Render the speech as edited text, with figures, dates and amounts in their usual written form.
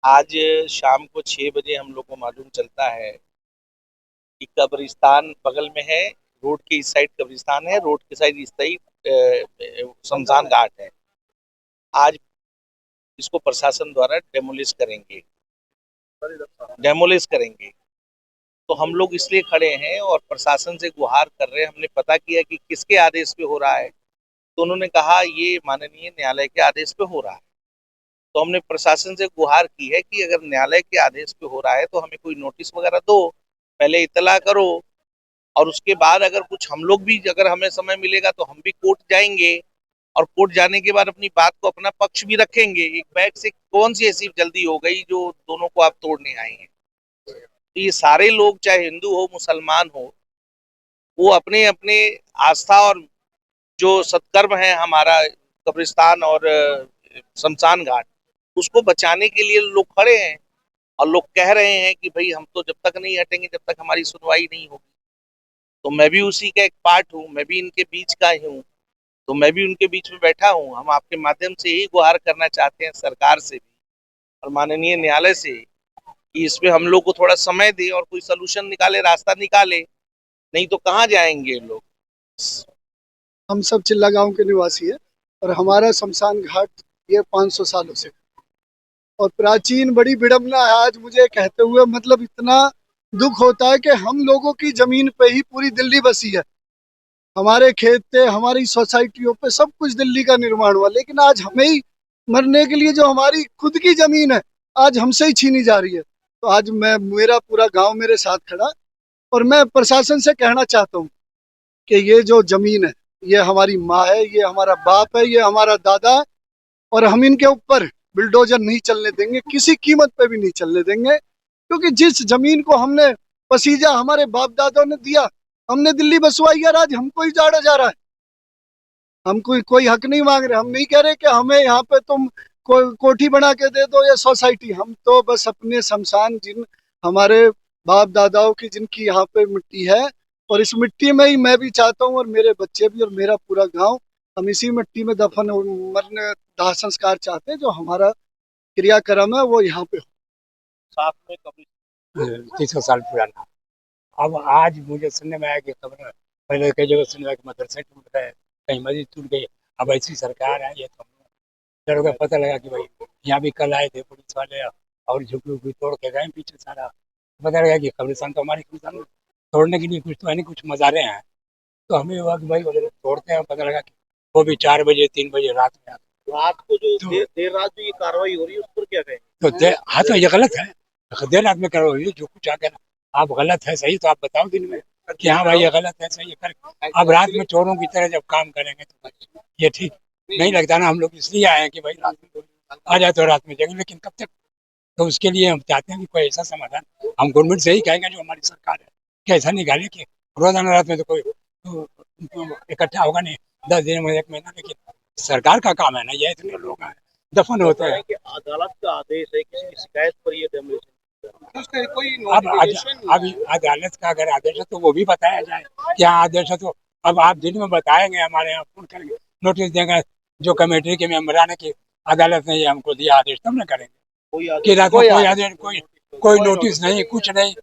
आज शाम को 6 बजे हम लोग को मालूम चलता है कि कब्रिस्तान बगल में है। रोड के इस साइड कब्रिस्तान है, रोड के साइड इस साइड शमशान घाट है। आज इसको प्रशासन द्वारा डेमोलिश करेंगे। तो हम लोग इसलिए खड़े हैं और प्रशासन से गुहार कर रहे हैं। हमने पता किया कि किसके आदेश पे हो रहा है, तो उन्होंने कहा ये माननीय न्यायालय के आदेश पे हो रहा है। तो हमने प्रशासन से गुहार की है कि अगर न्यायालय के आदेश पे हो रहा है तो हमें कोई नोटिस वगैरह दो, पहले इत्तला करो, और उसके बाद अगर कुछ हम लोग भी, अगर हमें समय मिलेगा तो हम भी कोर्ट जाएंगे। और कोर्ट जाने के बाद अपनी बात को, अपना पक्ष भी रखेंगे। एक बैग से कौन सी ऐसी जल्दी हो गई जो दोनों को आप तोड़ने आए हैं? तो ये सारे लोग, चाहे हिंदू हो मुसलमान हो, वो अपने अपने आस्था और जो सत्कर्म है हमारा, कब्रिस्तान और शमशान घाट, उसको बचाने के लिए लोग खड़े हैं। और लोग कह रहे हैं कि भाई हम तो जब तक नहीं हटेंगे जब तक हमारी सुनवाई नहीं होगी। तो मैं भी उसी का एक पार्ट हूँ, मैं भी इनके बीच का ही हूँ। तो मैं भी उनके बीच में बैठा हूँ। हम आपके माध्यम से यही गुहार करना चाहते हैं सरकार से भी और माननीय न्यायालय से, कि इसमें हम लोग को थोड़ा समय दे और कोई सोल्यूशन निकाले, रास्ता निकाले। नहीं तो कहाँ जाएंगे लोग? हम सब चिल्ला गांव के निवासी है और हमारा शमशान घाट ये 500 सालों से और प्राचीन बड़ी विडम्बना है। आज मुझे कहते हुए मतलब इतना दुख होता है कि हम लोगों की जमीन पे ही पूरी दिल्ली बसी है। हमारे खेत पे, हमारी सोसाइटियों पे सब कुछ दिल्ली का निर्माण हुआ, लेकिन आज हमें ही मरने के लिए जो हमारी खुद की जमीन है आज हमसे ही छीनी जा रही है। तो आज मैं, मेरा पूरा गांव मेरे साथ खड़ा और मैं प्रशासन से कहना चाहता हूँ कि ये जो जमीन है ये हमारी माँ है, ये हमारा बाप है, ये हमारा दादा है और हम इनके ऊपर बिल्डोजर नहीं चलने देंगे, किसी कीमत पे भी नहीं चलने देंगे। क्योंकि जिस जमीन को हमने पसीजा हमारे बाप दादाओं ने दिया, हमने दिल्ली बसवाई है, आज हमको ही जाड़ा जा रहा है। हम कोई हक नहीं मांग रहे, हम नहीं कह रहे कि हमें यहाँ पे तुम कोठी बना के दे दो या सोसाइटी। हम तो बस अपने शमशान, जिन हमारे बाप दादाओं की जिनकी यहाँ पे मिट्टी है, और इस मिट्टी में ही मैं भी चाहता हूँ और मेरे बच्चे भी और मेरा पूरा गांव, हम इसी मिट्टी में दफन मरने दाह संस्कार चाहते हैं। जो हमारा क्रियाक्रम है वो यहाँ पे हो। साथ में कभी 300 साल पुराना। अब आज मुझे सुनने में आया कि खबर, पहले कई जगह सुनने में मदरसे टूट गए, कहीं मस्जिद टूट गई। अब ऐसी सरकार आई है तो डर का पता लगा कि भाई यहाँ भी कल आए थे पुलिस वाले और झुकी उकी तोड़ के गए पीछे सारा। पता लगा कि कब्रिस्तान तो हमारी कब्रिस्तान तोड़ने के लिए कुछ तो है नहीं, कुछ मज़ारे हैं। तो हमें हुआ कि भाई वगैरह तोड़ते हैं। पता लगा कि वो भी 4 बजे 3 बजे रात में आते। रात को जो तो देर रात जो ये कार्रवाई हो रही है उस पर क्या कहें? हाँ, तो ये गलत है। देर रात में करो ये जो कुछ आगे आप गलत है सही तो आप बताओ दिन में कि हाँ भाई ये गलत है सही है कर। अब रात में चोरों की तरह जब काम करेंगे तो भाई ये ठीक नहीं लगता ना। हम लोग इसलिए आए हैं कि भाई रात में आ जाए तो रात में जगह, लेकिन कब तक? तो उसके लिए हम चाहते हैं कि कोई ऐसा समाधान हम गवर्नमेंट से ही कहेंगे जो हमारी सरकार है कि ऐसा निकाले कि रोजाना रात में तो कोई तो इकट्ठा होगा नहीं 10 दिन में 1 महीना, लेकिन सरकार का काम है ना, ये इतने लोग हैं दफन होते हैं। कि अदालत का आदेश है, किसी की शिकायत पर ये डेमोलिशन उसका कोई अब अभी अदालत का अगर आदेश है तो वो भी बताया जाए कि हाँ आदेश है। तो अब आप दिन में बताएंगे, हमारे यहाँ फोन करेंगे, नोटिस देंगे जो कमेटी के मेंबर ने कि अदालत ने ये हमको दिया आदेश, तब न करेंगे। कि रात में कोई आदेश, कोई नोटिस नहीं, कुछ नहीं।